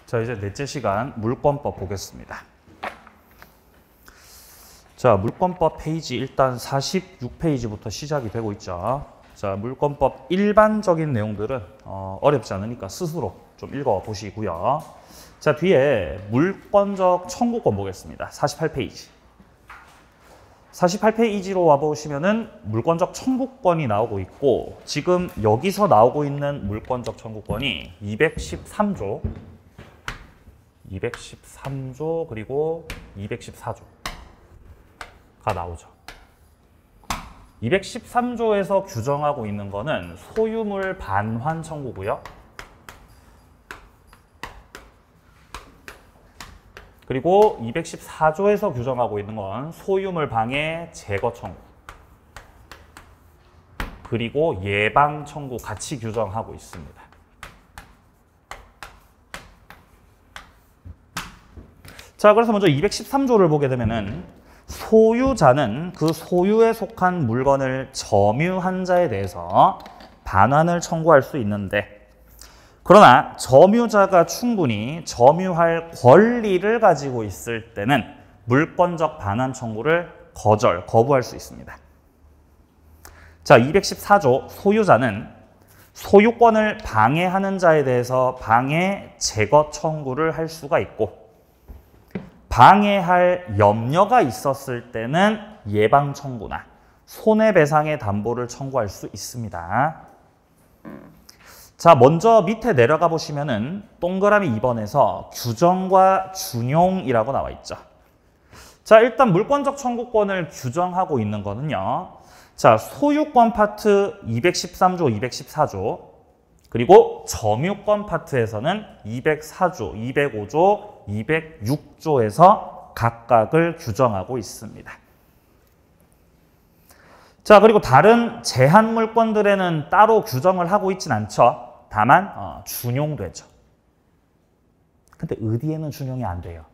자, 이제 넷째 시간 물권법 보겠습니다. 자, 물권법 페이지 일단 46페이지부터 시작이 되고 있죠. 자, 물권법 일반적인 내용들은 어렵지 않으니까 스스로 좀 읽어보시고요. 자, 뒤에 물권적 청구권 보겠습니다. 48페이지. 48페이지로 와보시면은 물권적 청구권이 나오고 있고, 지금 여기서 나오고 있는 물권적 청구권이 213조 그리고 214조가 나오죠. 213조에서 규정하고 있는 거는 소유물 반환 청구고요. 그리고 214조에서 규정하고 있는 건 소유물 방해 제거 청구, 그리고 예방 청구 같이 규정하고 있습니다. 자, 그래서 먼저 213조를 보게 되면은 소유자는 그 소유에 속한 물건을 점유한 자에 대해서 반환을 청구할 수 있는데, 그러나 점유자가 충분히 점유할 권리를 가지고 있을 때는 물권적 반환 청구를 거부할 수 있습니다. 자, 214조 소유자는 소유권을 방해하는 자에 대해서 방해 제거 청구를 할 수가 있고, 방해할 염려가 있었을 때는 예방 청구나 손해배상의 담보를 청구할 수 있습니다. 자, 먼저 밑에 내려가 보시면은 동그라미 2번에서 규정과 준용이라고 나와 있죠. 자, 일단 물권적 청구권을 규정하고 있는 거는요. 자, 소유권 파트 213조, 214조, 그리고 점유권 파트에서는 204조, 205조, 206조에서 각각을 규정하고 있습니다. 자, 그리고 다른 제한 물권들에는 따로 규정을 하고 있진 않죠. 다만 준용되죠. 근데 어디에는 준용이 안 돼요?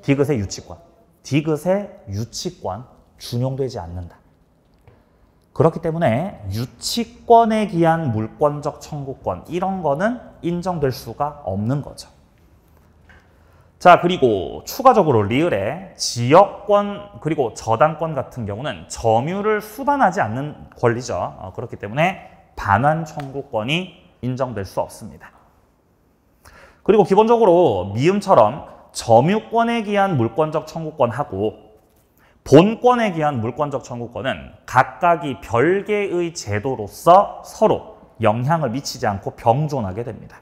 디귿의 유치권. 디귿의 유치권 준용되지 않는다. 그렇기 때문에 유치권에 기한 물권적 청구권, 이런 거는 인정될 수가 없는 거죠. 자, 그리고 추가적으로 리을의 지역권 그리고 저당권 같은 경우는 점유를 수반하지 않는 권리죠. 그렇기 때문에 반환 청구권이 인정될 수 없습니다. 그리고 기본적으로 미음처럼 점유권에 기한 물권적 청구권하고 본권에 기한 물권적 청구권은 각각이 별개의 제도로서 서로 영향을 미치지 않고 병존하게 됩니다.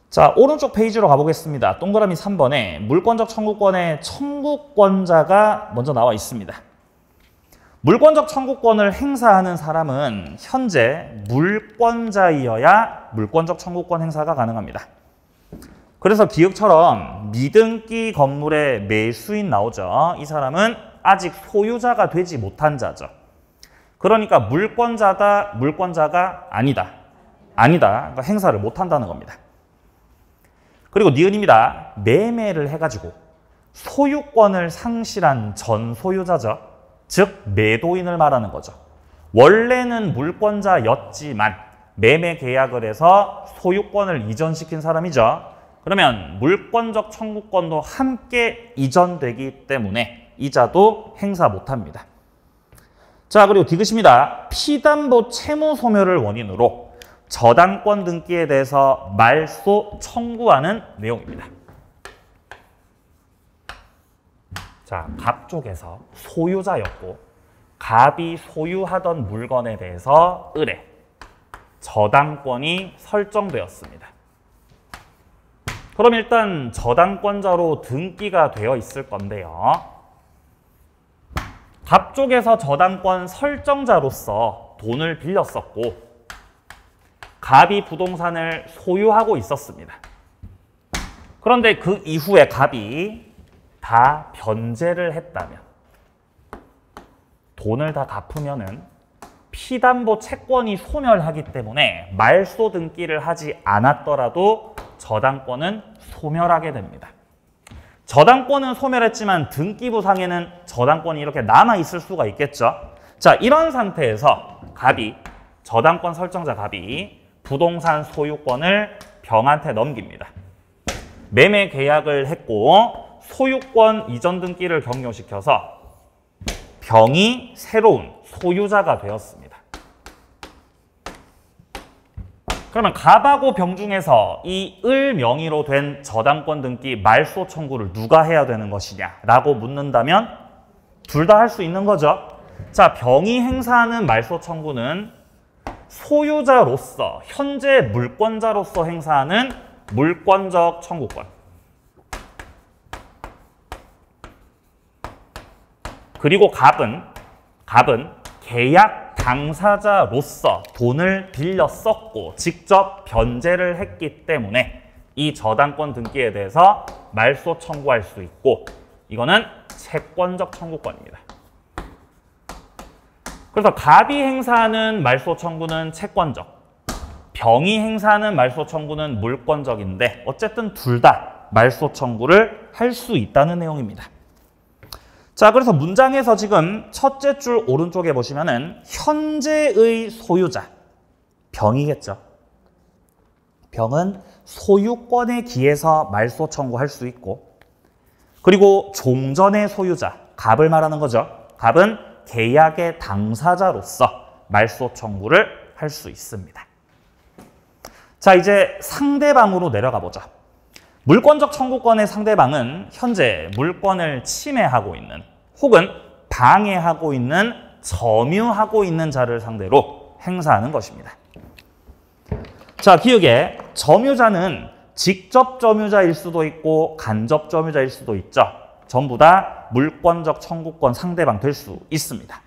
자, 오른쪽 페이지로 가보겠습니다. 동그라미 3번에 물권적 청구권의 청구권자가 먼저 나와 있습니다. 물권적 청구권을 행사하는 사람은 현재 물권자이어야 물권적 청구권 행사가 가능합니다. 그래서 기역처럼 미등기 건물의 매수인 나오죠. 이 사람은 아직 소유자가 되지 못한 자죠. 그러니까 물권자가 아니다. 그러니까 행사를 못한다는 겁니다. 그리고 니은입니다. 매매를 해가지고 소유권을 상실한 전 소유자죠. 즉 매도인을 말하는 거죠. 원래는 물권자였지만 매매 계약을 해서 소유권을 이전시킨 사람이죠. 그러면 물권적 청구권도 함께 이전되기 때문에 이자도 행사 못합니다. 자, 그리고 디귿입니다. 피담보 채무 소멸을 원인으로 저당권 등기에 대해서 말소 청구하는 내용입니다. 자, 갑 쪽에서 소유자였고 갑이 소유하던 물건에 대해서 을에 저당권이 설정되었습니다. 그럼 일단 저당권자로 등기가 되어 있을 건데요. 갑 쪽에서 저당권 설정자로서 돈을 빌렸었고 갑이 부동산을 소유하고 있었습니다. 그런데 그 이후에 갑이 다 변제를 했다면, 돈을 다 갚으면은 피담보 채권이 소멸하기 때문에 말소 등기를 하지 않았더라도 저당권은 소멸하게 됩니다. 저당권은 소멸했지만 등기부상에는 저당권이 이렇게 남아있을 수가 있겠죠. 자, 이런 상태에서 저당권 설정자 갑이 부동산 소유권을 병한테 넘깁니다. 매매 계약을 했고 소유권 이전 등기를 격려시켜서 병이 새로운 소유자가 되었습니다. 그러면 갑하고 병 중에서 이 을 명의로 된 저당권 등기 말소 청구를 누가 해야 되는 것이냐라고 묻는다면 둘 다 할 수 있는 거죠. 자, 병이 행사하는 말소 청구는 소유자로서, 현재 물권자로서 행사하는 물권적 청구권. 그리고 갑은 계약 당사자로서 돈을 빌려 썼고 직접 변제를 했기 때문에 이 저당권 등기에 대해서 말소 청구할 수 있고, 이거는 채권적 청구권입니다. 그래서 갑이 행사하는 말소 청구는 채권적, 병이 행사하는 말소 청구는 물권적인데 어쨌든 둘 다 말소 청구를 할 수 있다는 내용입니다. 자, 그래서 문장에서 지금 첫째 줄 오른쪽에 보시면은 현재의 소유자, 병이겠죠. 병은 소유권에 기해서 말소 청구할 수 있고, 그리고 종전의 소유자, 갑을 말하는 거죠. 갑은 계약의 당사자로서 말소 청구를 할 수 있습니다. 자, 이제 상대방으로 내려가 보죠. 물권적 청구권의 상대방은 현재 물권을 침해하고 있는 혹은 방해하고 있는, 점유하고 있는 자를 상대로 행사하는 것입니다. 자, 기억에 점유자는 직접 점유자일 수도 있고 간접 점유자일 수도 있죠. 전부 다 물권적 청구권 상대방 될 수 있습니다.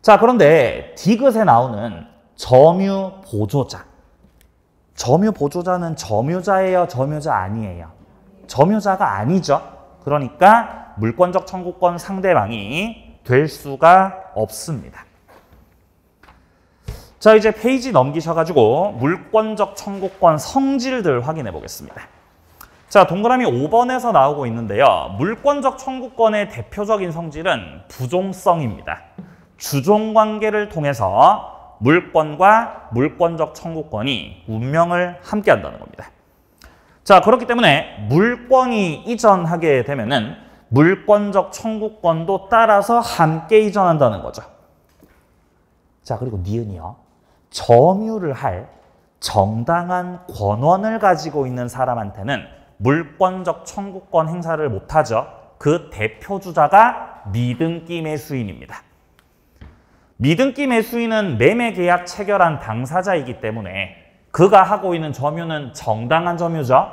자, 그런데 디귿에 나오는 점유 보조자. 점유 보조자는 점유자예요, 점유자 아니에요? 점유자가 아니죠. 그러니까 물권적 청구권 상대방이 될 수가 없습니다. 자, 이제 페이지 넘기셔가지고 물권적 청구권 성질들 확인해 보겠습니다. 자, 동그라미 5번에서 나오고 있는데요. 물권적 청구권의 대표적인 성질은 부종성입니다. 주종관계를 통해서 물권과 물권적 청구권이 운명을 함께 한다는 겁니다. 자, 그렇기 때문에 물권이 이전하게 되면은 물권적 청구권도 따라서 함께 이전한다는 거죠. 자, 그리고 니은이요. 점유를 할 정당한 권한을 가지고 있는 사람한테는 물권적 청구권 행사를 못하죠. 그 대표주자가 미등기 매수인입니다. 미등기 매수인은 매매계약 체결한 당사자이기 때문에 그가 하고 있는 점유는 정당한 점유죠.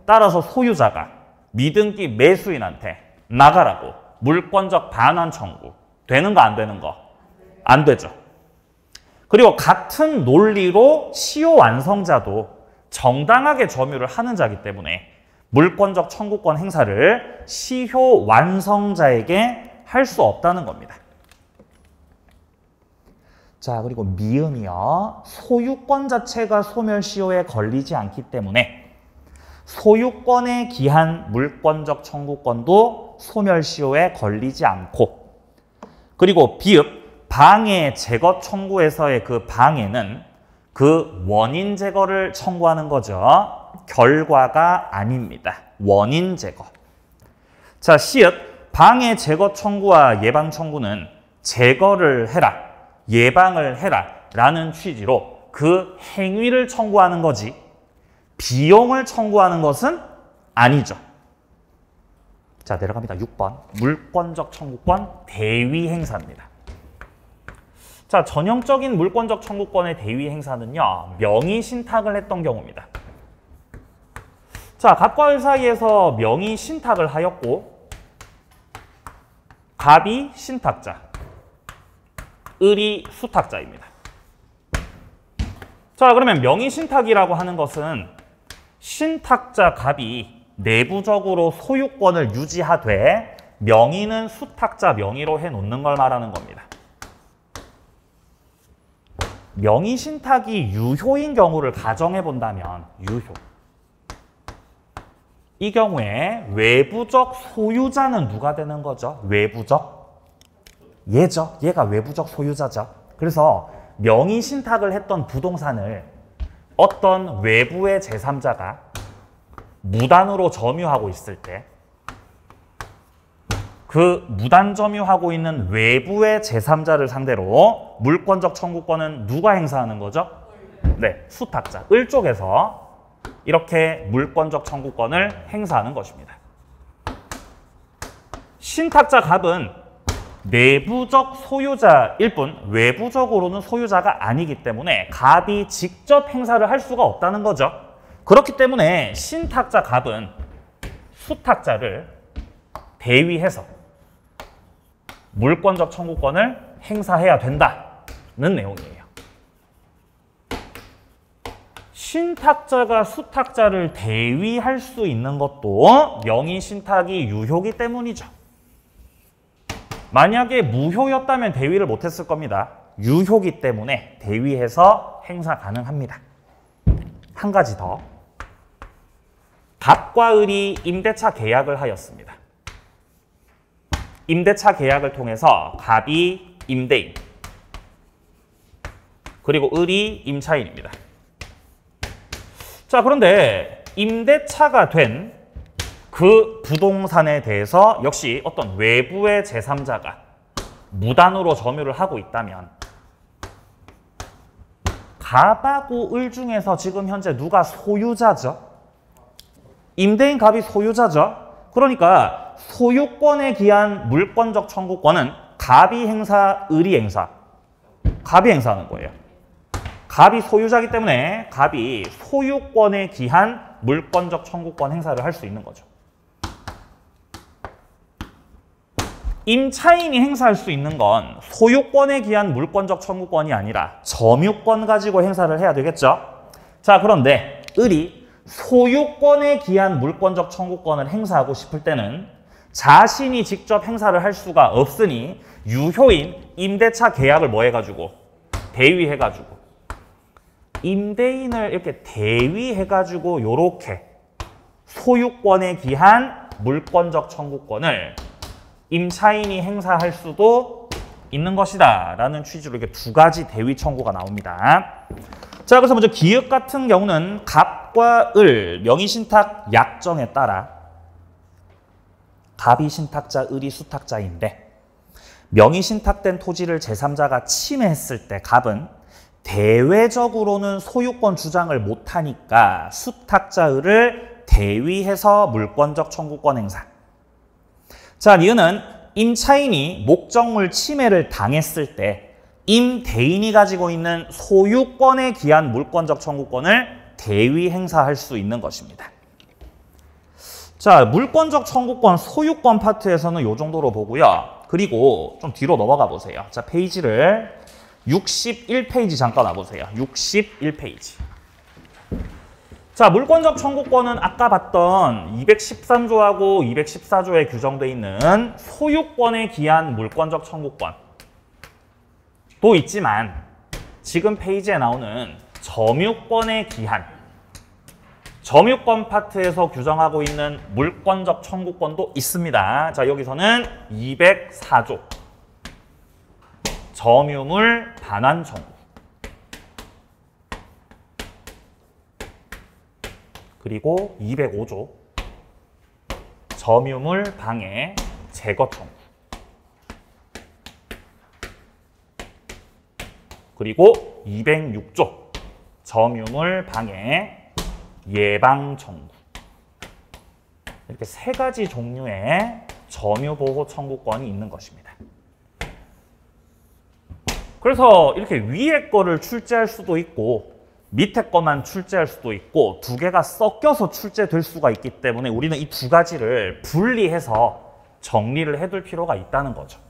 따라서 소유자가 미등기 매수인한테 나가라고 물권적 반환 청구 되는 거 안 되는 거? 안 되죠. 그리고 같은 논리로 시효 완성자도 정당하게 점유를 하는 자이기 때문에 물권적 청구권 행사를 시효 완성자에게 할 수 없다는 겁니다. 자, 그리고 미음이요. 소유권 자체가 소멸시효에 걸리지 않기 때문에 소유권에 기한 물권적 청구권도 소멸시효에 걸리지 않고, 그리고 비읍, 방해 제거 청구에서의 그 방해는 그 원인 제거를 청구하는 거죠. 결과가 아닙니다. 원인 제거. 자, 시읒, 방해 제거 청구와 예방 청구는 제거를 해라, 예방을 해라 라는 취지로 그 행위를 청구하는 거지 비용을 청구하는 것은 아니죠. 자, 내려갑니다. 6번. 물권적 청구권 대위 행사입니다. 자, 전형적인 물권적 청구권의 대위 행사는요, 명의 신탁을 했던 경우입니다. 자, 갑과 을 사이에서 명의 신탁을 하였고, 갑이 신탁자, 을이 수탁자입니다. 자, 그러면 명의 신탁이라고 하는 것은 신탁자 갑이 내부적으로 소유권을 유지하되 명의는 수탁자 명의로 해놓는 걸 말하는 겁니다. 명의 신탁이 유효인 경우를 가정해 본다면 유효. 이 경우에 외부적 소유자는 누가 되는 거죠? 외부적? 얘죠. 얘가 외부적 소유자죠. 그래서 명의 신탁을 했던 부동산을 어떤 외부의 제3자가 무단으로 점유하고 있을 때 그 무단 점유하고 있는 외부의 제3자를 상대로 물권적 청구권은 누가 행사하는 거죠? 네, 수탁자, 을 쪽에서 이렇게 물권적 청구권을 행사하는 것입니다. 신탁자 갑은 내부적 소유자일 뿐 외부적으로는 소유자가 아니기 때문에 갑이 직접 행사를 할 수가 없다는 거죠. 그렇기 때문에 신탁자 갑은 수탁자를 대위해서 물권적 청구권을 행사해야 된다는 내용이에요. 신탁자가 수탁자를 대위할 수 있는 것도 명의신탁이 유효기 때문이죠. 만약에 무효였다면 대위를 못했을 겁니다. 유효기 때문에 대위해서 행사 가능합니다. 한 가지 더. 갑과 을이 임대차 계약을 하였습니다. 임대차 계약을 통해서 갑이 임대인, 그리고 을이 임차인입니다. 자, 그런데 임대차가 된 그 부동산에 대해서 역시 어떤 외부의 제3자가 무단으로 점유를 하고 있다면 갑하고 을 중에서 지금 현재 누가 소유자죠? 임대인 갑이 소유자죠? 그러니까 소유권에 기한 물권적 청구권은 갑이 행사, 을이 행사. 갑이 행사하는 거예요. 갑이 소유자이기 때문에 갑이 소유권에 기한 물권적 청구권 행사를 할 수 있는 거죠. 임차인이 행사할 수 있는 건 소유권에 기한 물권적 청구권이 아니라 점유권 가지고 행사를 해야 되겠죠. 자, 그런데 을이 소유권에 기한 물권적 청구권을 행사하고 싶을 때는 자신이 직접 행사를 할 수가 없으니 유효인 임대차 계약을 뭐 해가지고 대위해가지고 임대인을 이렇게 대위해가지고 요렇게 소유권에 기한 물권적 청구권을 임차인이 행사할 수도 있는 것이다 라는 취지로 이렇게 두 가지 대위 청구가 나옵니다. 자, 그래서 먼저 기역 같은 경우는 갑과 을, 명의신탁 약정에 따라 갑이 신탁자, 을이 수탁자인데 명의신탁된 토지를 제3자가 침해했을 때 갑은 대외적으로는 소유권 주장을 못하니까 수탁자, 을을 대위해서 물권적 청구권 행사. 자, 니은은 임차인이 목적물 침해를 당했을 때 임대인이 가지고 있는 소유권에 기한 물권적 청구권을 대위 행사할 수 있는 것입니다. 자, 물권적 청구권 소유권 파트에서는 이 정도로 보고요. 그리고 좀 뒤로 넘어가 보세요. 자, 페이지를 61페이지 잠깐 와보세요. 61페이지. 자, 물권적 청구권은 아까 봤던 213조하고 214조에 규정되어 있는 소유권에 기한 물권적 청구권도 있지만 지금 페이지에 나오는 점유권에 기한 점유권 파트에서 규정하고 있는 물권적 청구권도 있습니다. 자, 여기서는 204조 점유물 반환 청구, 그리고 205조 점유물 방해 제거 청구, 그리고 206조 점유물 방해 예방 청구. 이렇게 세 가지 종류의 점유보호 청구권이 있는 것입니다. 그래서 이렇게 위에 거를 출제할 수도 있고 밑에 거만 출제할 수도 있고 두 개가 섞여서 출제될 수가 있기 때문에 우리는 이 두 가지를 분리해서 정리를 해둘 필요가 있다는 거죠.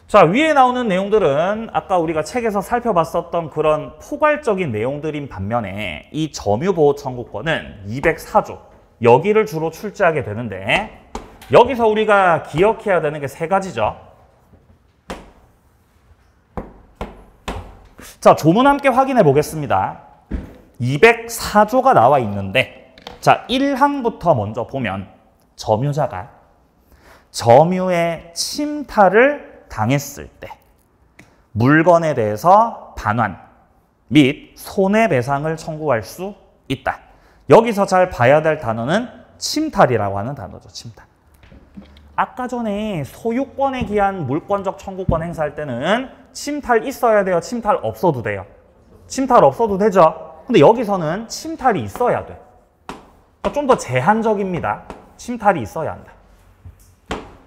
자, 위에 나오는 내용들은 아까 우리가 책에서 살펴봤었던 그런 포괄적인 내용들인 반면에 이 점유보호 청구권은 204조 여기를 주로 출제하게 되는데 여기서 우리가 기억해야 되는 게 세 가지죠. 자, 조문 함께 확인해 보겠습니다. 204조가 나와 있는데 자, 1항부터 먼저 보면 점유자가 점유의 침탈을 당했을 때 물건에 대해서 반환 및 손해배상을 청구할 수 있다. 여기서 잘 봐야 될 단어는 침탈이라고 하는 단어죠. 침탈. 아까 전에 소유권에 기한 물권적 청구권 행사할 때는 침탈 있어야 돼요? 침탈 없어도 돼요? 침탈 없어도 되죠? 근데 여기서는 침탈이 있어야 돼. 좀 더 제한적입니다. 침탈이 있어야 한다.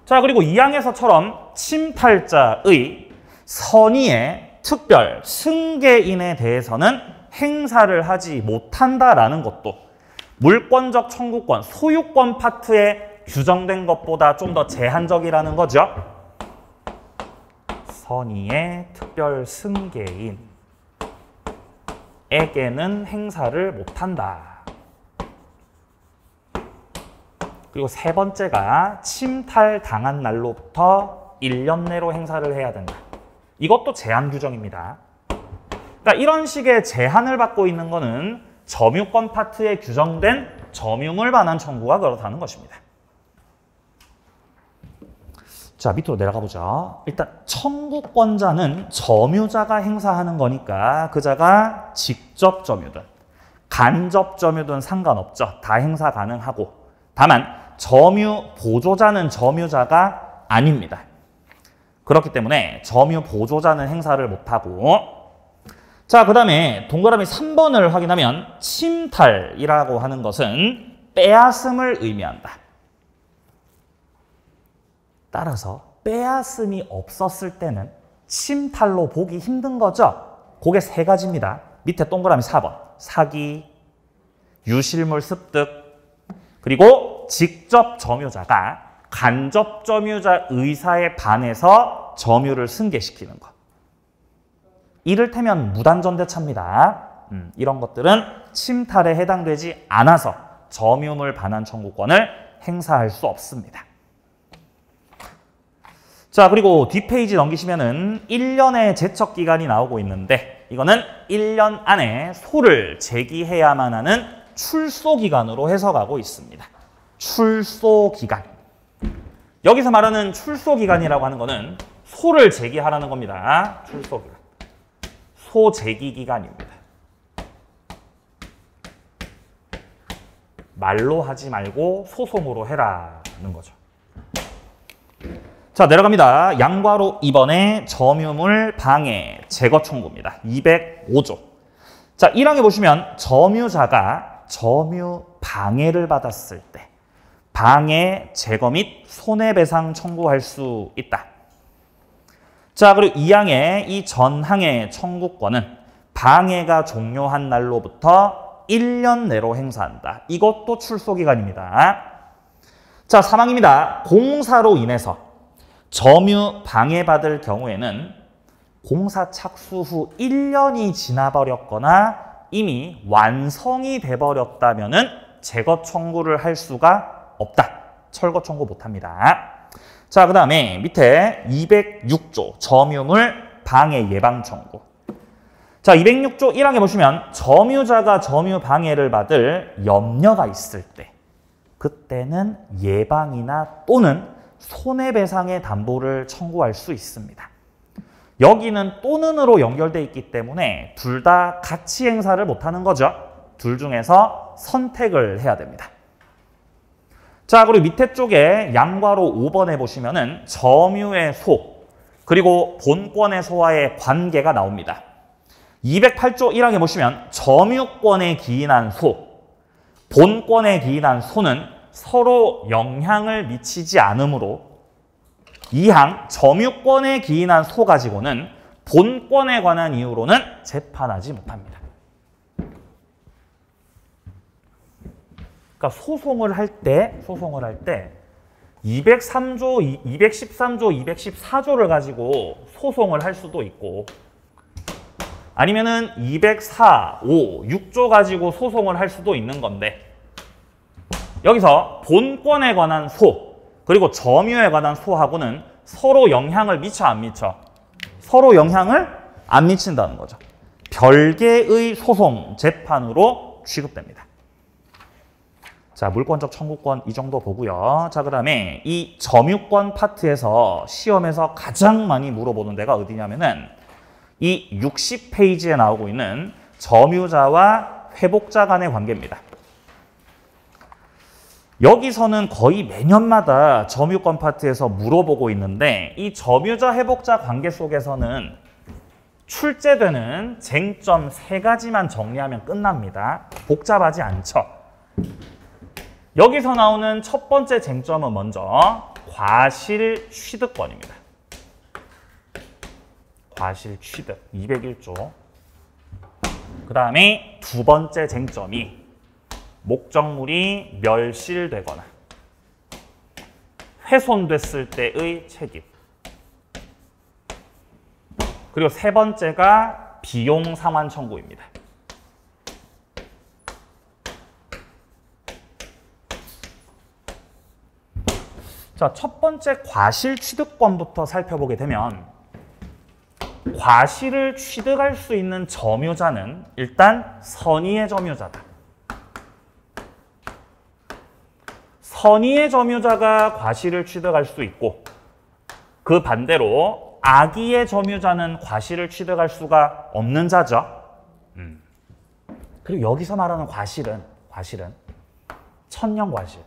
자, 그리고 2항에서처럼 침탈자의 선의의 특별 승계인에 대해서는 행사를 하지 못한다라는 것도 물권적 청구권, 소유권 파트에 규정된 것보다 좀 더 제한적이라는 거죠. 선의의 특별 승계인에게는 행사를 못한다. 그리고 세 번째가 침탈당한 날로부터 1년 내로 행사를 해야 된다. 이것도 제한 규정입니다. 그러니까 이런 식의 제한을 받고 있는 거는 점유권 파트에 규정된 점유물 반환 청구가 그렇다는 것입니다. 자, 밑으로 내려가 보자. 일단 청구권자는 점유자가 행사하는 거니까 그 자가 직접 점유든 간접 점유든 상관없죠. 다 행사 가능하고. 다만 점유 보조자는 점유자가 아닙니다. 그렇기 때문에 점유 보조자는 행사를 못하고. 자, 그 다음에 동그라미 3번을 확인하면 침탈이라고 하는 것은 빼앗음을 의미한다. 따라서 빼앗음이 없었을 때는 침탈로 보기 힘든 거죠. 그게 세 가지입니다. 밑에 동그라미 4번. 사기, 유실물 습득, 그리고 직접 점유자가 간접 점유자 의사에 반해서 점유를 승계시키는 것. 이를테면 무단전대차입니다. 이런 것들은 침탈에 해당되지 않아서 점유물 반환 청구권을 행사할 수 없습니다. 자, 그리고 뒷페이지 넘기시면은 1년의 제척기간이 나오고 있는데 이거는 1년 안에 소를 제기해야만 하는 출소기간으로 해석하고 있습니다. 출소기간. 여기서 말하는 출소기간이라고 하는 거는 소를 제기하라는 겁니다. 출소기간. 소 제기기간입니다. 말로 하지 말고 소송으로 해라는 거죠. 자, 내려갑니다. 양괄호 2번의 점유물 방해 제거 청구입니다. 205조. 자, 1항에 보시면 점유자가 점유 방해를 받았을 때 방해 제거 및 손해배상 청구할 수 있다. 자, 그리고 2항의 이 전항의 청구권은 방해가 종료한 날로부터 1년 내로 행사한다. 이것도 출소기간입니다. 자, 3항입니다. 공사로 인해서 점유 방해받을 경우에는 공사 착수 후 1년이 지나버렸거나 이미 완성이 돼버렸다면은 제거 청구를 할 수가 없다. 철거 청구 못합니다. 자, 그 다음에 밑에 206조 점유물 방해 예방 청구. 자, 206조 1항에 보시면 점유자가 점유 방해를 받을 염려가 있을 때 그때는 예방이나 또는 손해배상의 담보를 청구할 수 있습니다. 여기는 또는으로 연결돼 있기 때문에 둘 다 같이 행사를 못하는 거죠. 둘 중에서 선택을 해야 됩니다. 자, 그리고 밑에 쪽에 양괄호 5번에 보시면은 점유의 소 그리고 본권의 소와의 관계가 나옵니다. 208조 1항에 보시면 점유권에 기인한 소, 본권에 기인한 소는 서로 영향을 미치지 않으므로 2항 점유권에 기인한 소 가지고는 본권에 관한 이유로는 재판하지 못합니다. 그러니까 소송을 할 때 203조, 213조, 214조를 가지고 소송을 할 수도 있고 아니면은 204, 5, 6조 가지고 소송을 할 수도 있는 건데 여기서 본권에 관한 소 그리고 점유에 관한 소하고는 서로 영향을 미쳐 안 미쳐? 서로 영향을 안 미친다는 거죠. 별개의 소송 재판으로 취급됩니다. 자, 물권적 청구권 이 정도 보고요. 자, 그 다음에 이 점유권 파트에서 시험에서 가장 많이 물어보는 데가 어디냐면은 이 60페이지에 나오고 있는 점유자와 회복자 간의 관계입니다. 여기서는 거의 매년마다 점유권 파트에서 물어보고 있는데 이 점유자 회복자 관계 속에서는 출제되는 쟁점 3가지만 정리하면 끝납니다. 복잡하지 않죠? 여기서 나오는 첫 번째 쟁점은 먼저 과실 취득권입니다. 과실 취득 201조. 그 다음에 두 번째 쟁점이 목적물이 멸실되거나 훼손됐을 때의 책임. 그리고 세 번째가 비용 상환 청구입니다. 자, 첫 번째 과실 취득권부터 살펴보게 되면 과실을 취득할 수 있는 점유자는 일단 선의의 점유자다. 선의의 점유자가 과실을 취득할 수 있고 그 반대로 악의의 점유자는 과실을 취득할 수가 없는 자죠. 그리고 여기서 말하는 과실은 천년과실,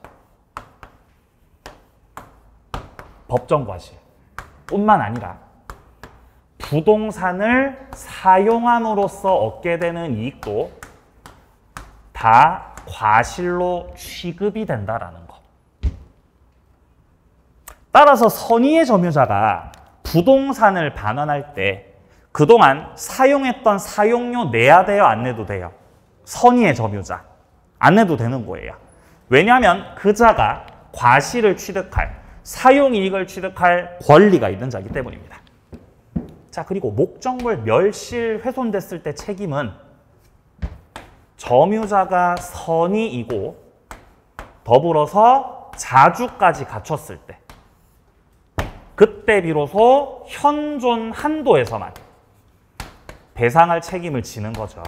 법정과실 뿐만 아니라 부동산을 사용함으로써 얻게 되는 이익도 다 과실로 취급이 된다라는 거. 따라서 선의의 점유자가 부동산을 반환할 때 그동안 사용했던 사용료 내야 돼요? 안 내도 돼요? 선의의 점유자. 안 내도 되는 거예요. 왜냐하면 그자가 과실을 취득할, 사용이익을 취득할 권리가 있는 자이기 때문입니다. 자, 그리고 목적물 멸실 훼손됐을 때 책임은 점유자가 선의이고 더불어서 자주까지 갖췄을 때 그때 비로소 현존 한도에서만 배상할 책임을 지는 거죠.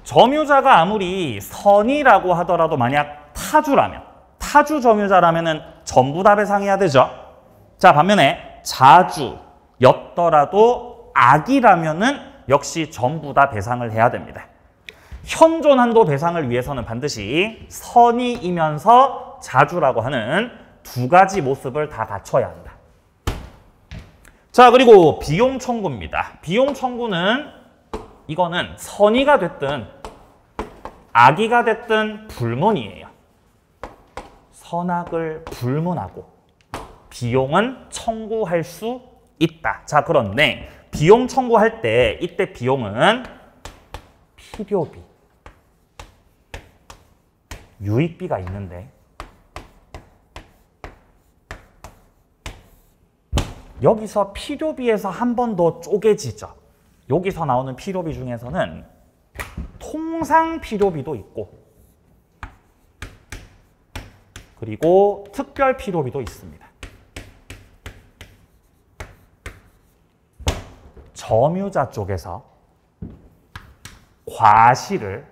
점유자가 아무리 선의라고 하더라도 만약 타주라면, 타주 점유자라면 전부 다 배상해야 되죠. 자, 반면에 자주였더라도 악이라면은 역시 전부 다 배상을 해야 됩니다. 현존 한도 배상을 위해서는 반드시 선의이면서 자주라고 하는 두 가지 모습을 다 갖춰야 한다. 자, 그리고 비용 청구입니다. 비용 청구는 이거는 선의가 됐든 악의가 됐든 불문이에요. 선악을 불문하고 비용은 청구할 수 있다. 자, 그런데 비용 청구할 때 이때 비용은 필요비, 유익비가 있는데 여기서 필요비에서 한 번 더 쪼개지죠. 여기서 나오는 필요비 중에서는 통상 필요비도 있고 그리고 특별 필요비도 있습니다. 점유자 쪽에서 과실을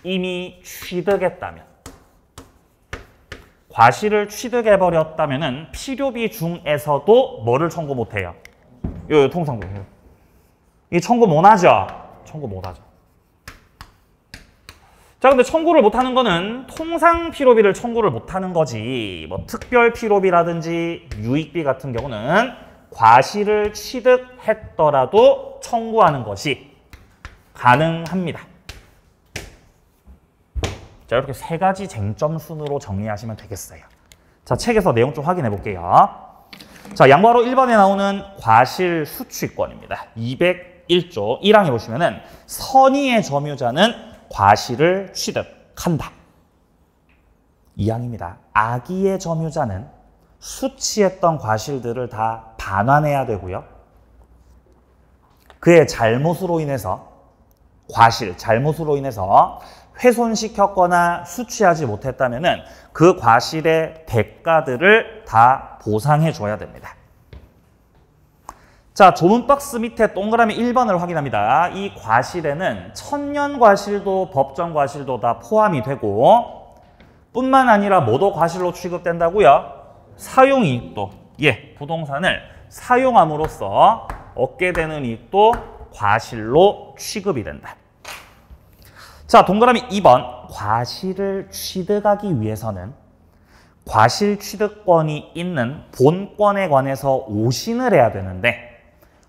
이미 취득했다면, 과실을 취득해버렸다면 필요비 중에서도 뭐를 청구 못해요? 요 통상도. 이 청구 못하죠? 청구 못하죠. 자, 근데 청구를 못하는 거는 통상 필요비를 청구를 못하는 거지, 뭐 특별 필요비라든지 유익비 같은 경우는 과실을 취득했더라도 청구하는 것이 가능합니다. 자, 이렇게 세 가지 쟁점 순으로 정리하시면 되겠어요. 자, 책에서 내용 좀 확인해 볼게요. 자, 양보하로 1번에 나오는 과실 수취권입니다. 201조 1항에 보시면은 선의의 점유자는 과실을 취득한다. 2항입니다. 악의의 점유자는 수취했던 과실들을 다 반환해야 되고요. 그의 잘못으로 인해서, 과실, 잘못으로 인해서 훼손시켰거나 수취하지 못했다면 그 과실의 대가들을 다 보상해 줘야 됩니다. 자, 조문 박스 밑에 동그라미 1번을 확인합니다. 이 과실에는 천년과실도 법정과실도 다 포함이 되고 뿐만 아니라 뭐도 과실로 취급된다고요? 사용이익도 예, 부동산을 사용함으로써 얻게 되는 이익도 과실로 취급이 된다. 자, 동그라미 2번. 과실을 취득하기 위해서는 과실 취득권이 있는 본권에 관해서 오신을 해야 되는데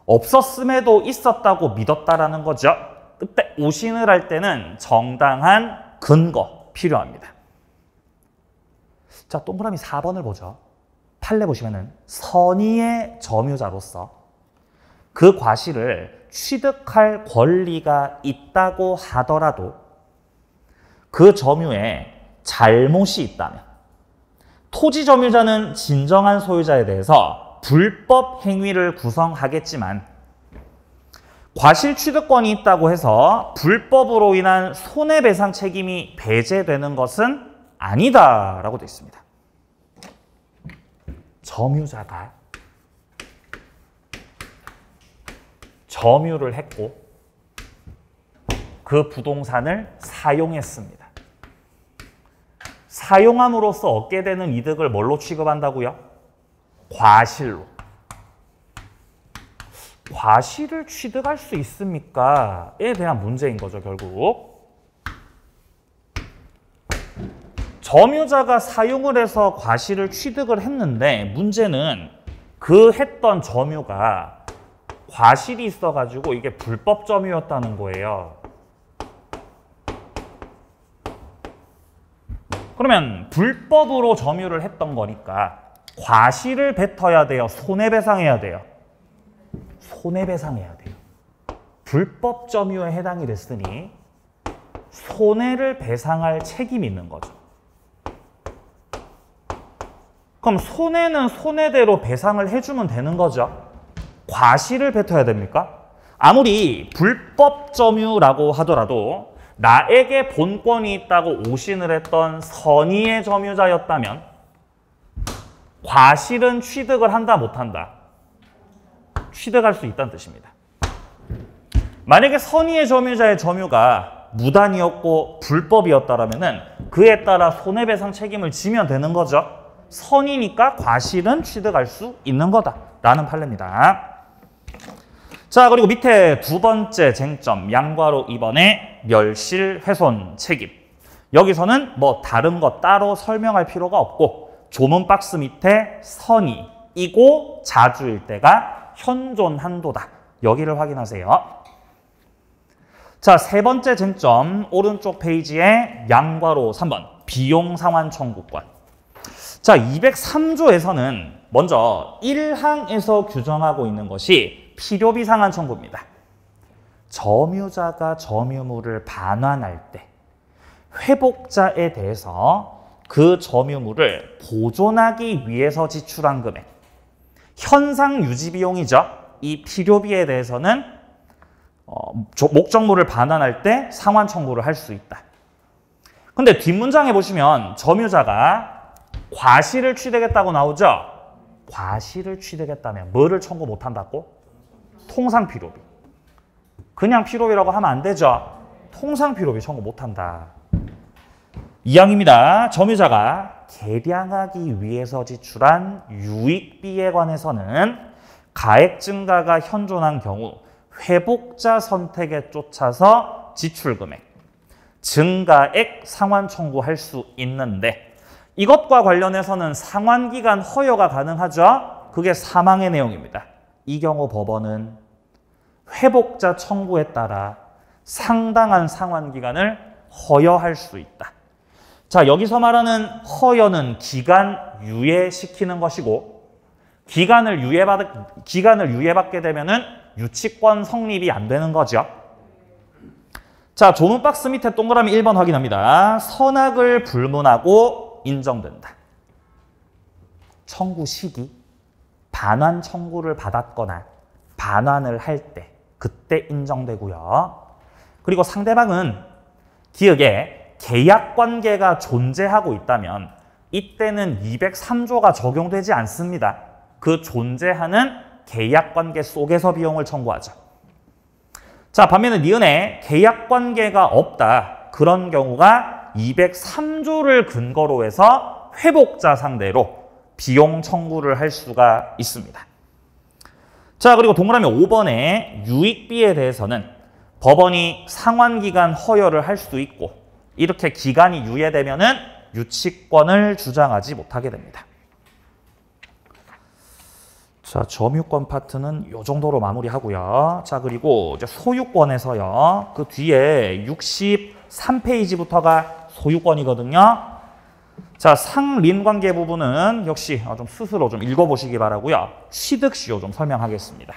없었음에도 있었다고 믿었다라는 거죠. 그때 오신을 할 때는 정당한 근거 필요합니다. 자, 동그라미 4번을 보죠. 판례 보시면은 선의의 점유자로서 그 과실을 취득할 권리가 있다고 하더라도 그 점유에 잘못이 있다면 토지 점유자는 진정한 소유자에 대해서 불법 행위를 구성하겠지만 과실 취득권이 있다고 해서 불법으로 인한 손해배상 책임이 배제되는 것은 아니다라고 되어 있습니다. 점유자가 점유를 했고 그 부동산을 사용했습니다. 사용함으로써 얻게 되는 이득을 뭘로 취급한다고요? 과실로. 과실을 취득할 수 있습니까?에 대한 문제인 거죠, 결국. 점유자가 사용을 해서 과실을 취득을 했는데 문제는 그 했던 점유가 과실이 있어가지고 이게 불법 점유였다는 거예요. 그러면 불법으로 점유를 했던 거니까 과실을 뱉어야 돼요? 손해배상해야 돼요? 손해배상해야 돼요. 불법 점유에 해당이 됐으니 손해를 배상할 책임이 있는 거죠. 그럼 손해는 손해대로 배상을 해주면 되는 거죠. 과실을 뱉어야 됩니까? 아무리 불법 점유라고 하더라도 나에게 본권이 있다고 오신을 했던 선의의 점유자였다면 과실은 취득을 한다 못한다? 취득할 수 있다는 뜻입니다. 만약에 선의의 점유자의 점유가 무단이었고 불법이었다면 그에 따라 손해배상 책임을 지면 되는 거죠. 선의니까 과실은 취득할 수 있는 거다라는 판례입니다. 자, 그리고 밑에 두 번째 쟁점, 양괄호 2번의 멸실 훼손 책임. 여기서는 뭐 다른 거 따로 설명할 필요가 없고 조문 박스 밑에 선의이고 자주일 때가 현존 한도다. 여기를 확인하세요. 자, 세 번째 쟁점, 오른쪽 페이지에 양괄호 3번, 비용 상환 청구권. 자, 203조에서는 먼저 1항에서 규정하고 있는 것이 필요비 상환 청구입니다. 점유자가 점유물을 반환할 때 회복자에 대해서 그 점유물을 보존하기 위해서 지출한 금액, 현상 유지 비용이죠. 이 필요비에 대해서는 목적물을 반환할 때 상환 청구를 할 수 있다. 근데 뒷문장에 보시면 점유자가 과실을 취득했다고 나오죠. 과실을 취득했다면 뭐를 청구 못한다고? 통상 필요비. 그냥 필요비라고 하면 안 되죠. 통상 필요비 청구 못한다. 2항입니다. 점유자가 개량하기 위해서 지출한 유익비에 관해서는 가액 증가가 현존한 경우 회복자 선택에 쫓아서 지출금액, 증가액 상환 청구할 수 있는데 이것과 관련해서는 상환기간 허여가 가능하죠. 그게 3항의 내용입니다. 이 경우 법원은 회복자 청구에 따라 상당한 상환기간을 허여할 수 있다. 자, 여기서 말하는 허여는 기간 유예시키는 것이고 기간을 유예받게 되면은 유치권 성립이 안 되는 거죠. 자, 조문 박스 밑에 동그라미 1번 확인합니다. 선악을 불문하고 인정된다. 청구 시기, 반환 청구를 받았거나 반환을 할 때 그때 인정되고요. 그리고 상대방은 기억에 계약관계가 존재하고 있다면 이때는 203조가 적용되지 않습니다. 그 존재하는 계약관계 속에서 비용을 청구하죠. 자, 반면에 니은에 계약관계가 없다. 그런 경우가 203조를 근거로 해서 회복자 상대로 비용 청구를 할 수가 있습니다. 자, 그리고 동그라미 5번에 유익비에 대해서는 법원이 상환기간 허여를 할 수도 있고 이렇게 기간이 유예되면은 유치권을 주장하지 못하게 됩니다. 자, 점유권 파트는 이 정도로 마무리하고요. 자, 그리고 이제 소유권에서요. 그 뒤에 63페이지부터가 소유권이거든요. 자, 상린관계 부분은 역시 좀 스스로 좀 읽어보시기 바라고요. 취득시효 좀 설명하겠습니다.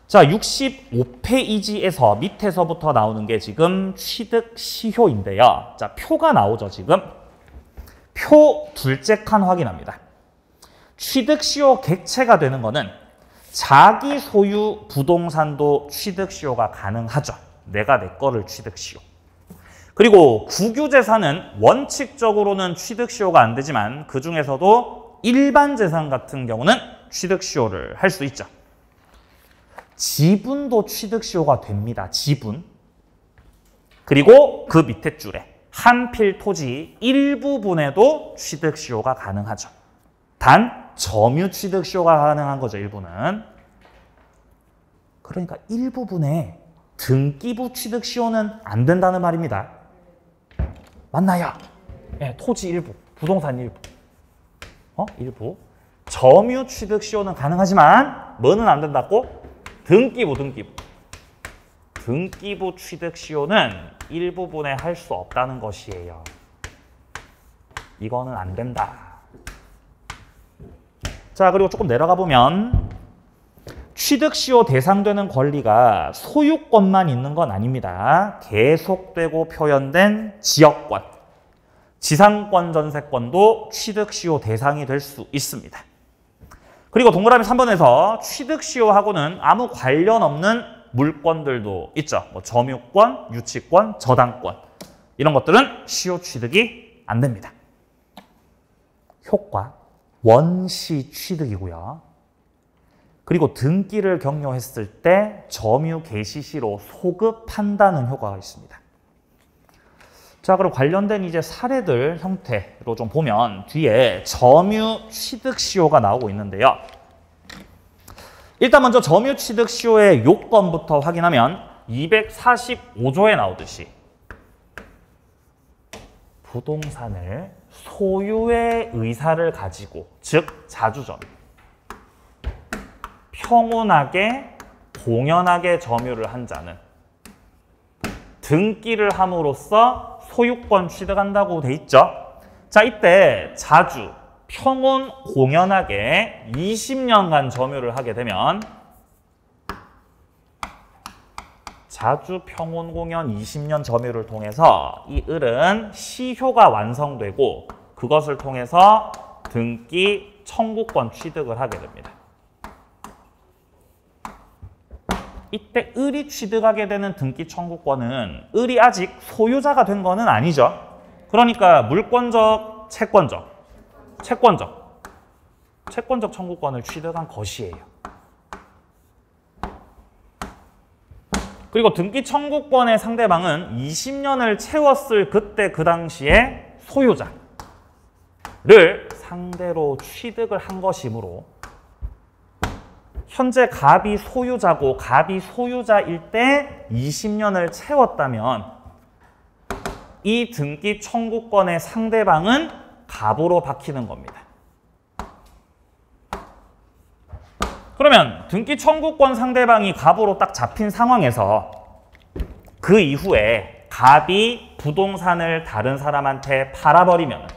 자, 65페이지에서 밑에서부터 나오는 게 지금 취득시효인데요. 자, 표가 나오죠, 지금. 표 둘째 칸 확인합니다. 취득시효 객체가 되는 거는 자기 소유 부동산도 취득시효가 가능하죠. 내가 내 거를 취득시효. 그리고 국유재산은 원칙적으로는 취득시효가 안 되지만 그 중에서도 일반 재산 같은 경우는 취득시효를 할 수 있죠. 지분도 취득시효가 됩니다. 지분. 그리고 그 밑에 줄에 한 필 토지 일부분에도 취득시효가 가능하죠. 단 점유 취득시효가 가능한 거죠. 일부는. 그러니까 일부분에 등기부 취득시효는 안 된다는 말입니다. 맞나요? 네, 토지 일부, 부동산 일부. 일부. 점유 취득시효는 가능하지만 뭐는 안 된다고? 등기부. 등기부 취득시효는 일부분에 할 수 없다는 것이에요. 이거는 안 된다. 자, 그리고 조금 내려가 보면 취득시효 대상되는 권리가 소유권만 있는 건 아닙니다. 계속되고 표현된 지역권, 지상권, 전세권도 취득시효 대상이 될 수 있습니다. 그리고 동그라미 3번에서 취득시효하고는 아무 관련 없는 물권들도 있죠. 뭐 점유권, 유치권, 저당권 이런 것들은 시효 취득이 안 됩니다. 효과, 원시 취득이고요. 그리고 등기를 격려했을 때 점유 개시 시로 소급한다는 효과가 있습니다. 자, 그리고 관련된 이제 사례들 형태로 좀 보면 뒤에 점유 취득 시효가 나오고 있는데요. 일단 먼저 점유 취득 시효의 요건부터 확인하면 245조에 나오듯이 부동산을 소유의 의사를 가지고, 즉 자주점, 평온하게 공연하게 점유를 한 자는 등기를 함으로써 소유권 취득한다고 돼 있죠. 자, 이때 자주, 평온, 공연하게 20년간 점유를 하게 되면 자주, 평온, 공연 20년 점유를 통해서 이 을은 시효가 완성되고 그것을 통해서 등기 청구권 취득을 하게 됩니다. 이때 을이 취득하게 되는 등기 청구권은 을이 아직 소유자가 된 거는 아니죠. 그러니까 물권적, 채권적 청구권을 취득한 것이에요. 그리고 등기 청구권의 상대방은 20년을 채웠을 그때 그 당시에 소유자를 상대로 취득을 한 것이므로 현재 갑이 소유자고 갑이 소유자일 때 20년을 채웠다면 이 등기 청구권의 상대방은 갑으로 바뀌는 겁니다. 그러면 등기 청구권 상대방이 갑으로 딱 잡힌 상황에서 그 이후에 갑이 부동산을 다른 사람한테 팔아버리면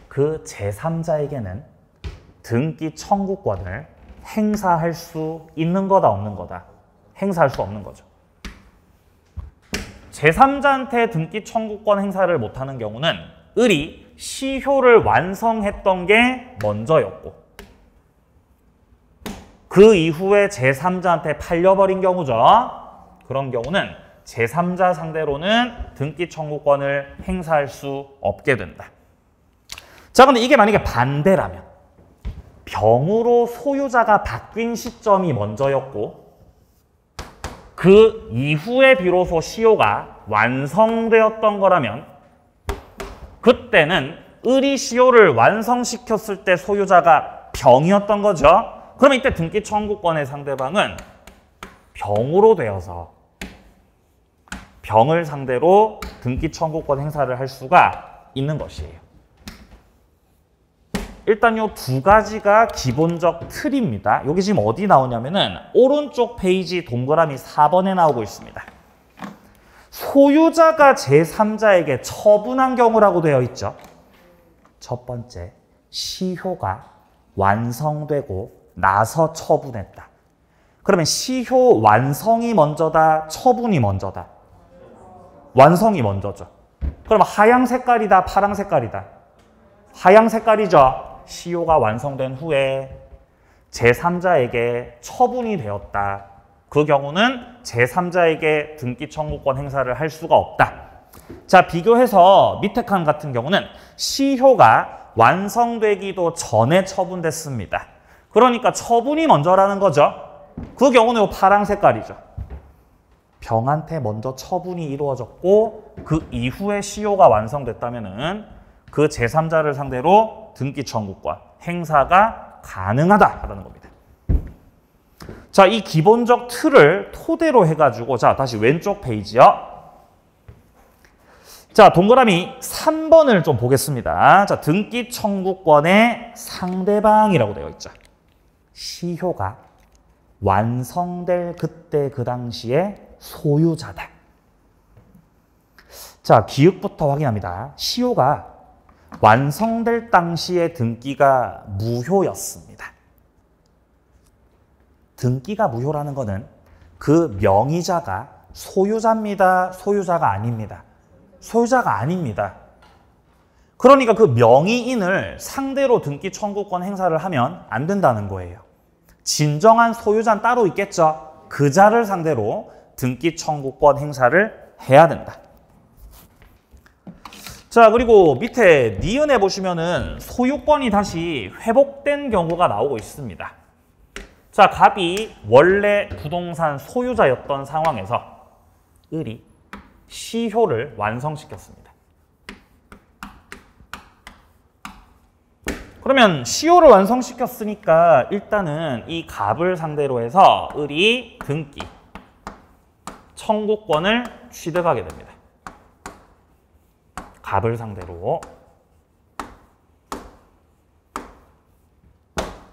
그 제3자에게는 등기 청구권을 행사할 수 있는 거다, 없는 거다? 행사할 수 없는 거죠. 제3자한테 등기 청구권 행사를 못하는 경우는 을이 시효를 완성했던 게 먼저였고 그 이후에 제3자한테 팔려버린 경우죠. 그런 경우는 제3자 상대로는 등기 청구권을 행사할 수 없게 된다. 자, 근데 이게 만약에 반대라면 병으로 소유자가 바뀐 시점이 먼저였고 그 이후에 비로소 시효가 완성되었던 거라면 그때는 의리시효를 완성시켰을 때 소유자가 병이었던 거죠. 그러면 이때 등기 청구권의 상대방은 병으로 되어서 병을 상대로 등기 청구권 행사를 할 수가 있는 것이에요. 일단 요 두 가지가 기본적 틀입니다. 여기 지금 어디 나오냐면은 오른쪽 페이지 동그라미 4번에 나오고 있습니다. 소유자가 제3자에게 처분한 경우라고 되어 있죠. 첫 번째, 시효가 완성되고 나서 처분했다. 그러면 시효 완성이 먼저다, 처분이 먼저다? 완성이 먼저죠. 그럼 하양 색깔이다, 파랑 색깔이다? 하양 색깔이죠. 시효가 완성된 후에 제3자에게 처분이 되었다. 그 경우는 제3자에게 등기 청구권 행사를 할 수가 없다. 자, 비교해서 밑에 칸 같은 경우는 시효가 완성되기도 전에 처분됐습니다. 그러니까 처분이 먼저라는 거죠. 그 경우는 이 파랑 색깔이죠. 병한테 먼저 처분이 이루어졌고 그 이후에 시효가 완성됐다면은 그 제3자를 상대로 등기 청구권 행사가 가능하다라는 겁니다. 자, 이 기본적 틀을 토대로 해가지고 자, 다시 왼쪽 페이지요. 자, 동그라미 3번을 좀 보겠습니다. 자, 등기 청구권의 상대방이라고 되어 있죠. 시효가 완성될 그때 그 당시에 소유자다. 자, 기읍부터 확인합니다. 시효가 완성될 당시의 등기가 무효였습니다. 등기가 무효라는 것은 그 명의자가 소유자입니다, 소유자가 아닙니다. 소유자가 아닙니다. 그러니까 그 명의인을 상대로 등기 청구권 행사를 하면 안 된다는 거예요. 진정한 소유자는 따로 있겠죠. 그 자를 상대로 등기 청구권 행사를 해야 된다. 자, 그리고 밑에 니은에 보시면은 소유권이 다시 회복된 경우가 나오고 있습니다. 자, 갑이 원래 부동산 소유자였던 상황에서 을이 시효를 완성시켰습니다. 그러면 시효를 완성시켰으니까 일단은 이 갑을 상대로 해서 을이 등기 청구권을 취득하게 됩니다. 갑을 상대로.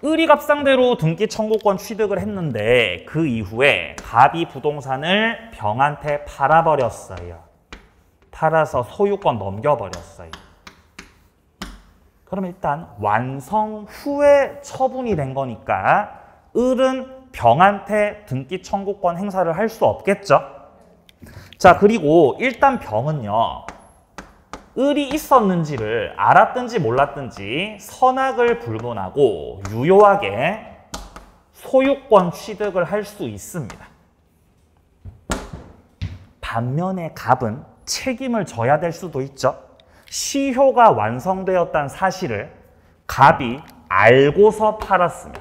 을이 갑 상대로 등기 청구권 취득을 했는데 그 이후에 갑이 부동산을 병한테 팔아버렸어요. 팔아서 소유권 넘겨버렸어요. 그럼 일단 완성 후에 처분이 된 거니까 을은 병한테 등기 청구권 행사를 할 수 없겠죠. 자, 그리고 일단 병은요. 을이 있었는지를 알았든지 몰랐든지 선악을 불문하고 유효하게 소유권 취득을 할 수 있습니다. 반면에 갑은 책임을 져야 될 수도 있죠. 시효가 완성되었다는 사실을 갑이 알고서 팔았으면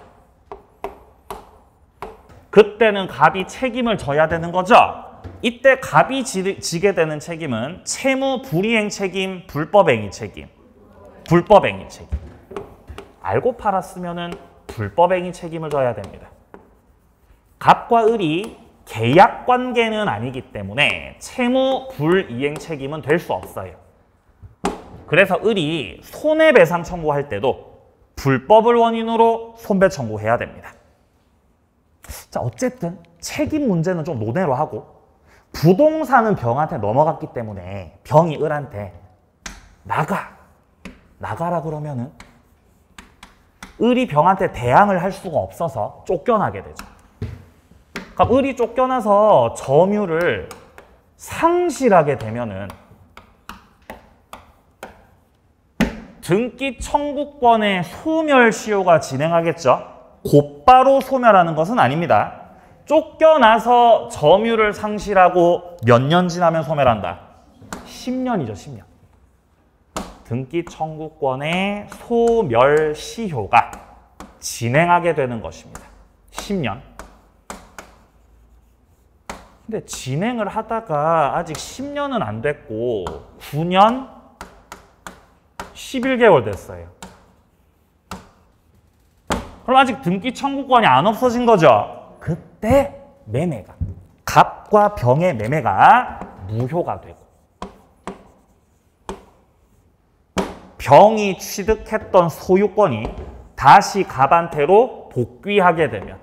그때는 갑이 책임을 져야 되는 거죠. 이때 갑이 지게 되는 책임은 채무 불이행 책임, 불법행위 책임. 불법행위 책임. 알고 팔았으면은 불법행위 책임을 져야 됩니다. 갑과 을이 계약 관계는 아니기 때문에 채무 불이행 책임은 될 수 없어요. 그래서 을이 손해배상 청구할 때도 불법을 원인으로 손배 청구해야 됩니다. 자, 어쨌든 책임 문제는 좀 논외로 하고 부동산은 병한테 넘어갔기 때문에 병이 을한테 나가라 그러면은 을이 병한테 대항을 할 수가 없어서 쫓겨나게 되죠. 그러니까 을이 쫓겨나서 점유를 상실하게 되면은 등기 청구권의 소멸시효가 진행하겠죠. 곧바로 소멸하는 것은 아닙니다. 쫓겨나서 점유를 상실하고 몇 년 지나면 소멸한다? 10년이죠, 10년. 등기 청구권의 소멸시효가 진행하게 되는 것입니다. 10년. 근데 진행을 하다가 아직 10년은 안 됐고 9년, 11개월 됐어요. 그럼 아직 등기 청구권이 안 없어진 거죠? 그때 매매가, 갑과 병의 매매가 무효가 되고 병이 취득했던 소유권이 다시 갑한테로 복귀하게 되면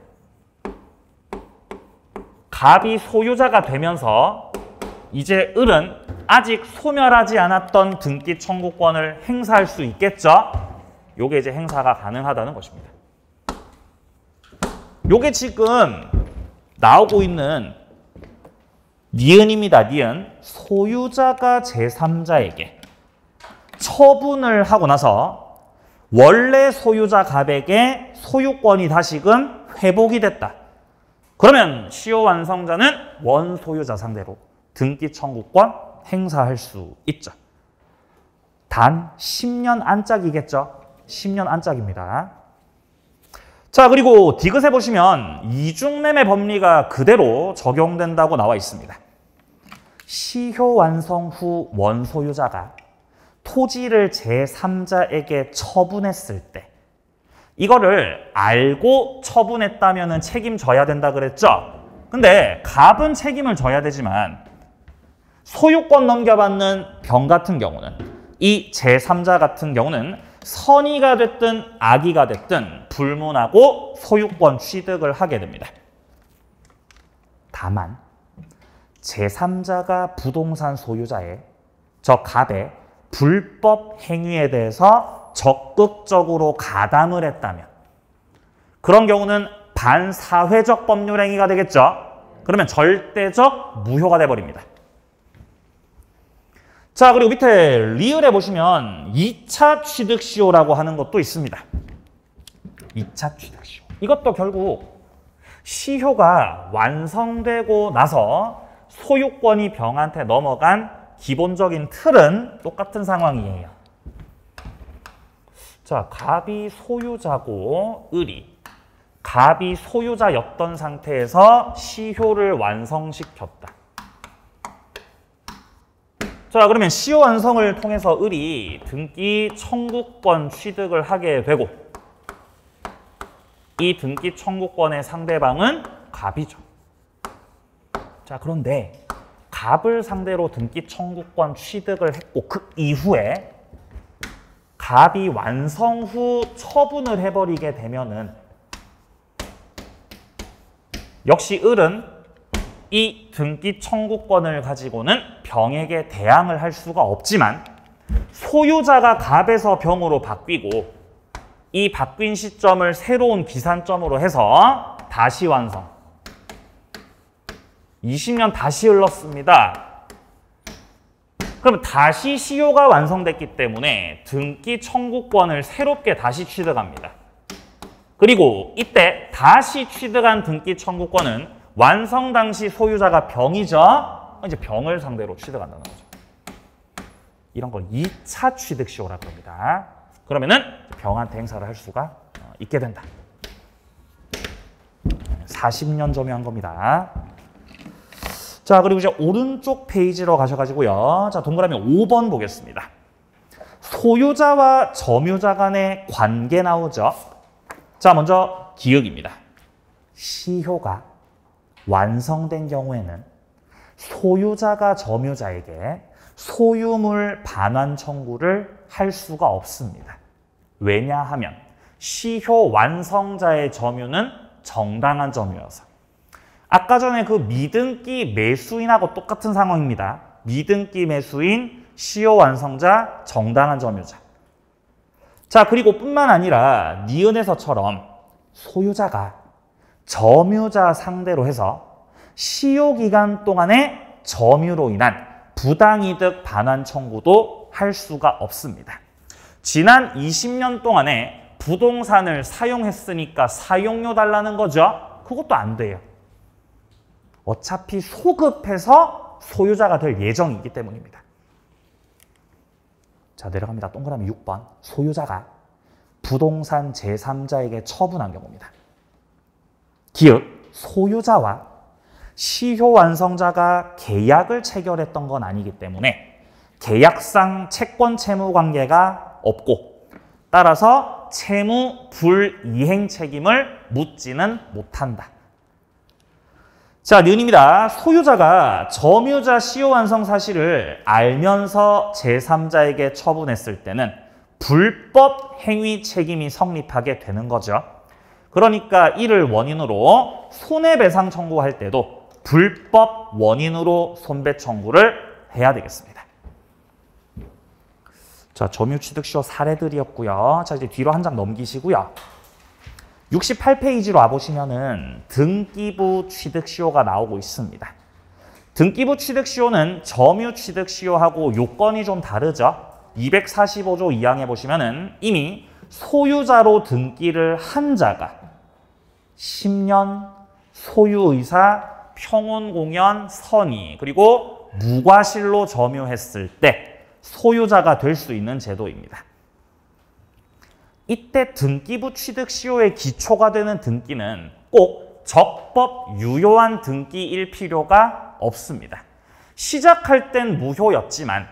갑이 소유자가 되면서 이제 을은 아직 소멸하지 않았던 등기 청구권을 행사할 수 있겠죠? 요게 이제 행사가 가능하다는 것입니다. 요게 지금 나오고 있는 니은입니다. 니은. 소유자가 제3자에게 처분을 하고 나서 원래 소유자 갑에게 소유권이 다시금 회복이 됐다. 그러면 시효 완성자는 원소유자 상대로 등기 청구권 행사할 수 있죠. 단 10년 안짝이겠죠. 10년 안짝입니다. 자, 그리고 디귿에 보시면 이중매매 법리가 그대로 적용된다고 나와 있습니다. 시효 완성 후 원소유자가 토지를 제3자에게 처분했을 때 이거를 알고 처분했다면 책임져야 된다 그랬죠? 근데 갑은 책임을 져야 되지만 소유권 넘겨받는 병 같은 경우는 이 제3자 같은 경우는 선의가 됐든 악의가 됐든 불문하고 소유권 취득을 하게 됩니다. 다만 제3자가 부동산 소유자의 저 갑의 불법 행위에 대해서 적극적으로 가담을 했다면 그런 경우는 반사회적 법률 행위가 되겠죠. 그러면 절대적 무효가 돼버립니다. 자, 그리고 밑에 리을에 보시면 2차 취득시효라고 하는 것도 있습니다. 2차 취득시효. 이것도 결국 시효가 완성되고 나서 소유권이 병한테 넘어간 기본적인 틀은 똑같은 상황이에요. 자, 갑이 소유자고 을이 갑이 소유자였던 상태에서 시효를 완성시켰다. 자, 그러면 시효 완성을 통해서 을이 등기 청구권 취득을 하게 되고 이 등기 청구권의 상대방은 갑이죠. 자, 그런데 갑을 상대로 등기 청구권 취득을 했고 그 이후에 갑이 완성 후 처분을 해버리게 되면은 역시 을은 이 등기 청구권을 가지고는 병에게 대항을 할 수가 없지만 소유자가 갑에서 병으로 바뀌고 이 바뀐 시점을 새로운 기산점으로 해서 다시 완성. 20년 다시 흘렀습니다. 그럼 다시 시효가 완성됐기 때문에 등기 청구권을 새롭게 다시 취득합니다. 그리고 이때 다시 취득한 등기 청구권은 완성 당시 소유자가 병이죠. 이제 병을 상대로 취득한다는 거죠. 이런 걸 2차 취득시효라고 합니다. 그러면은 병한테 행사를 할 수가 있게 된다. 40년 점유한 겁니다. 자, 그리고 이제 오른쪽 페이지로 가셔가지고요. 자, 동그라미 5번 보겠습니다. 소유자와 점유자 간의 관계 나오죠. 자, 먼저 기억입니다. 시효가 완성된 경우에는 소유자가 점유자에게 소유물 반환 청구를 할 수가 없습니다. 왜냐하면 시효 완성자의 점유는 정당한 점유여서. 아까 전에 그 미등기 매수인하고 똑같은 상황입니다. 미등기 매수인, 시효 완성자, 정당한 점유자. 자, 그리고 뿐만 아니라 니은에서처럼 소유자가 점유자 상대로 해서 시효 기간 동안에 점유로 인한 부당이득 반환 청구도 할 수가 없습니다. 지난 20년 동안에 부동산을 사용했으니까 사용료 달라는 거죠. 그것도 안 돼요. 어차피 소급해서 소유자가 될 예정이기 때문입니다. 자, 내려갑니다. 동그라미 6번. 소유자가 부동산 제3자에게 처분한 경우입니다. 기읍, 소유자와 시효 완성자가 계약을 체결했던 건 아니기 때문에 계약상 채권 채무 관계가 없고 따라서 채무 불이행 책임을 묻지는 못한다. 자, 니은입니다. 소유자가 점유자 시효 완성 사실을 알면서 제3자에게 처분했을 때는 불법 행위 책임이 성립하게 되는 거죠. 그러니까 이를 원인으로 손해배상 청구할 때도 불법 원인으로 손배 청구를 해야 되겠습니다. 자, 점유취득시효 사례들이었고요. 자, 이제 뒤로 한 장 넘기시고요. 68페이지로 와보시면은 등기부 취득시효가 나오고 있습니다. 등기부 취득시효는 점유취득시효하고 요건이 좀 다르죠. 245조 2항에 보시면은 이미 소유자로 등기를 한 자가 10년 소유의사, 평온공연, 선의 그리고 무과실로 점유했을 때 소유자가 될 수 있는 제도입니다. 이때 등기부 취득 시효의 기초가 되는 등기는 꼭 적법 유효한 등기일 필요가 없습니다. 시작할 땐 무효였지만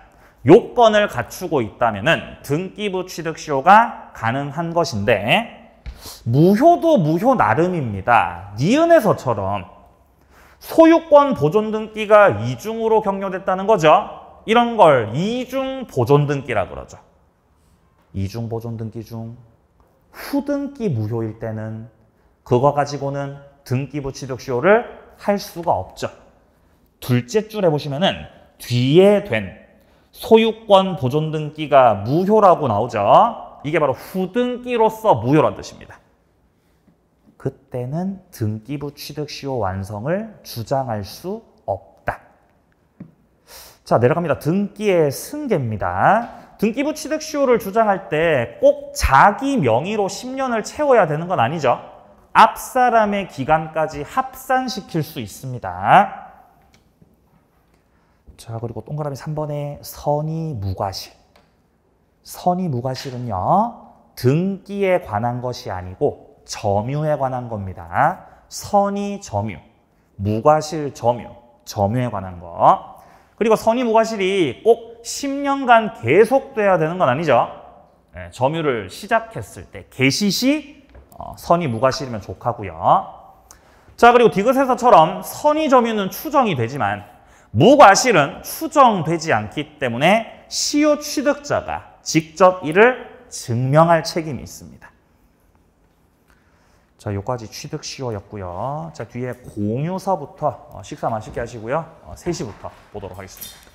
요건을 갖추고 있다면 등기부 취득 시효가 가능한 것인데 무효도 무효 나름입니다. 니은에서처럼 소유권 보존 등기가 이중으로 격려됐다는 거죠. 이런 걸 이중 보존 등기라 그러죠. 이중 보존 등기 중 후등기 무효일 때는 그거 가지고는 등기부 취득 시효를 할 수가 없죠. 둘째 줄에 보시면은 뒤에 된 소유권 보존 등기가 무효라고 나오죠. 이게 바로 후등기로서 무효란 뜻입니다. 그때는 등기부 취득 시효 완성을 주장할 수 없다. 자, 내려갑니다. 등기의 승계입니다. 등기부 취득 시효를 주장할 때 꼭 자기 명의로 10년을 채워야 되는 건 아니죠. 앞 사람의 기간까지 합산시킬 수 있습니다. 자, 그리고 동그라미 3번에 선의 무과실. 선의 무과실은요, 등기에 관한 것이 아니고 점유에 관한 겁니다. 선의 점유, 무과실 점유, 점유에 관한 거. 그리고 선의 무과실이 꼭 10년간 계속돼야 되는 건 아니죠. 네, 점유를 시작했을 때 개시 시 선의 무과실이면 족하고요. 자, 그리고 디귿에서처럼 선의 점유는 추정이 되지만 무과실은 추정되지 않기 때문에 시효 취득자가 직접 이를 증명할 책임이 있습니다. 자, 여기까지 취득 시효였고요. 자, 뒤에 공유서부터 식사 맛있게 하시고요. 3시부터 보도록 하겠습니다.